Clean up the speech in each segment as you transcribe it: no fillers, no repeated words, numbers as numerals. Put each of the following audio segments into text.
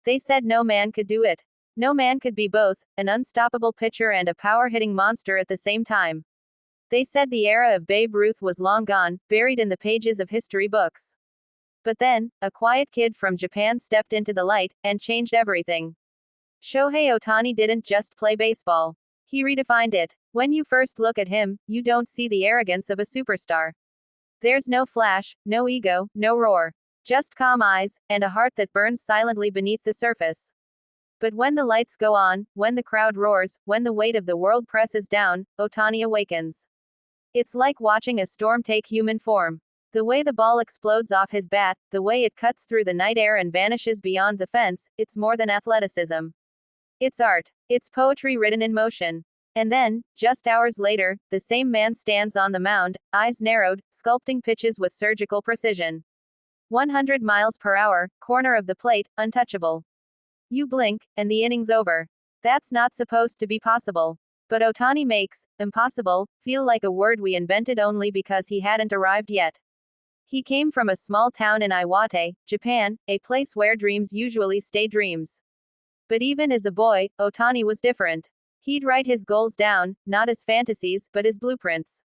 They said no man could do it. No man could be both, an unstoppable pitcher and a power-hitting monster at the same time. They said the era of Babe Ruth was long gone, buried in the pages of history books. But then, a quiet kid from Japan stepped into the light, and changed everything. Shohei Ohtani didn't just play baseball. He redefined it. When you first look at him, you don't see the arrogance of a superstar. There's no flash, no ego, no roar. Just calm eyes, and a heart that burns silently beneath the surface. But when the lights go on, when the crowd roars, when the weight of the world presses down, Ohtani awakens. It's like watching a storm take human form. The way the ball explodes off his bat, the way it cuts through the night air and vanishes beyond the fence, it's more than athleticism. It's art. It's poetry written in motion. And then, just hours later, the same man stands on the mound, eyes narrowed, sculpting pitches with surgical precision. 100 miles per hour, corner of the plate, untouchable. You blink, and the inning's over. That's not supposed to be possible. But Ohtani makes impossible feel like a word we invented only because he hadn't arrived yet. He came from a small town in Iwate, Japan, a place where dreams usually stay dreams. But even as a boy, Ohtani was different. He'd write his goals down, not as fantasies, but as blueprints.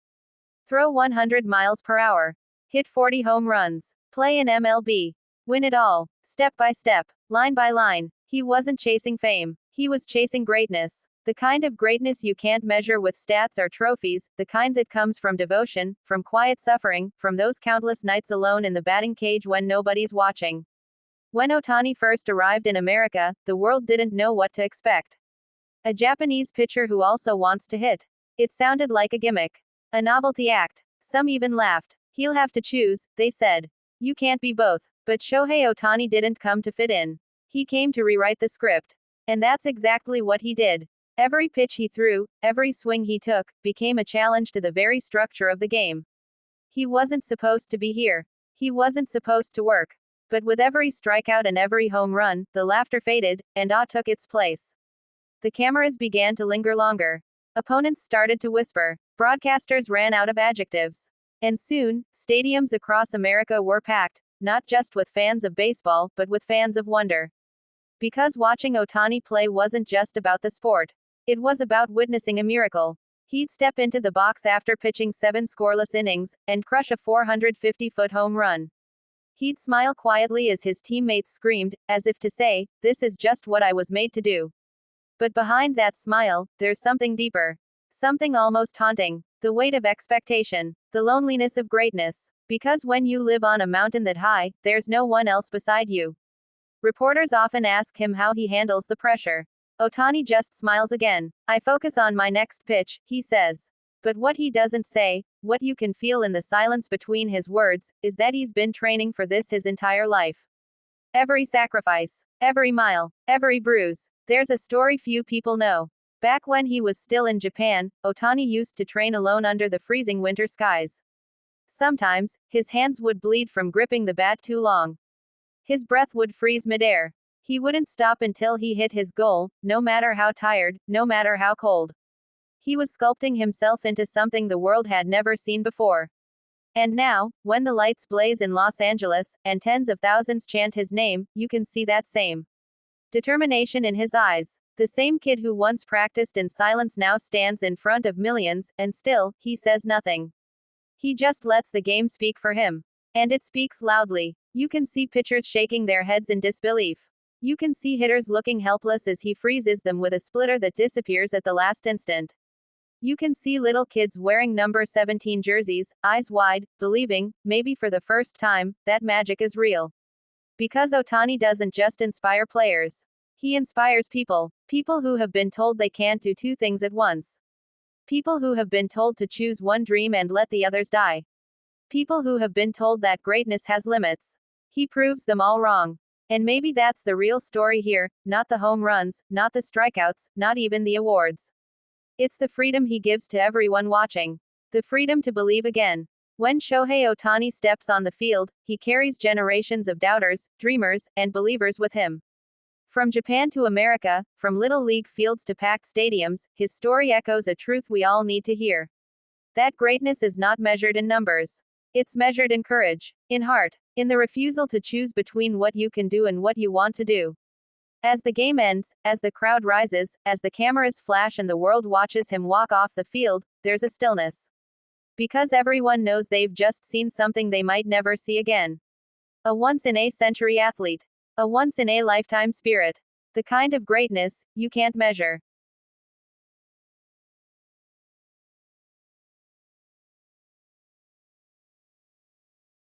Throw 100 miles per hour. Hit 40 home runs. Play in MLB. Win it all. Step by step. Line by line. He wasn't chasing fame. He was chasing greatness. The kind of greatness you can't measure with stats or trophies, the kind that comes from devotion, from quiet suffering, from those countless nights alone in the batting cage when nobody's watching. When Ohtani first arrived in America, the world didn't know what to expect. A Japanese pitcher who also wants to hit. It sounded like a gimmick. A novelty act. Some even laughed. He'll have to choose, they said. You can't be both. But Shohei Ohtani didn't come to fit in. He came to rewrite the script. And that's exactly what he did. Every pitch he threw, every swing he took, became a challenge to the very structure of the game. He wasn't supposed to be here. He wasn't supposed to work. But with every strikeout and every home run, the laughter faded, and awe took its place. The cameras began to linger longer. Opponents started to whisper. Broadcasters ran out of adjectives. And soon, stadiums across America were packed, not just with fans of baseball, but with fans of wonder. Because watching Ohtani play wasn't just about the sport. It was about witnessing a miracle. He'd step into the box after pitching 7 scoreless innings, and crush a 450-foot home run. He'd smile quietly as his teammates screamed, as if to say, "This is just what I was made to do." But behind that smile, there's something deeper. Something almost haunting. The weight of expectation. The loneliness of greatness. Because when you live on a mountain that high, there's no one else beside you. Reporters often ask him how he handles the pressure. Ohtani just smiles again. I focus on my next pitch, he says. But what he doesn't say, what you can feel in the silence between his words, is that he's been training for this his entire life. Every sacrifice, every mile, every bruise. There's a story few people know. Back when he was still in Japan, Ohtani used to train alone under the freezing winter skies. Sometimes, his hands would bleed from gripping the bat too long. His breath would freeze midair. He wouldn't stop until he hit his goal, no matter how tired, no matter how cold. He was sculpting himself into something the world had never seen before. And now, when the lights blaze in Los Angeles, and tens of thousands chant his name, you can see that same determination in his eyes. The same kid who once practiced in silence now stands in front of millions, and still, he says nothing. He just lets the game speak for him. And it speaks loudly. You can see pitchers shaking their heads in disbelief. You can see hitters looking helpless as he freezes them with a splitter that disappears at the last instant. You can see little kids wearing number 17 jerseys, eyes wide, believing, maybe for the first time, that magic is real. Because Ohtani doesn't just inspire players. He inspires people. People who have been told they can't do 2 things at once. People who have been told to choose one dream and let the others die. People who have been told that greatness has limits. He proves them all wrong. And maybe that's the real story here, not the home runs, not the strikeouts, not even the awards. It's the freedom he gives to everyone watching. The freedom to believe again. When Shohei Ohtani steps on the field, he carries generations of doubters, dreamers, and believers with him. From Japan to America, from little league fields to packed stadiums, his story echoes a truth we all need to hear. That greatness is not measured in numbers. It's measured in courage, in heart, in the refusal to choose between what you can do and what you want to do. As the game ends, as the crowd rises, as the cameras flash and the world watches him walk off the field, there's a stillness. Because everyone knows they've just seen something they might never see again. A once-in-a-century athlete. A once-in-a-lifetime spirit. The kind of greatness you can't measure.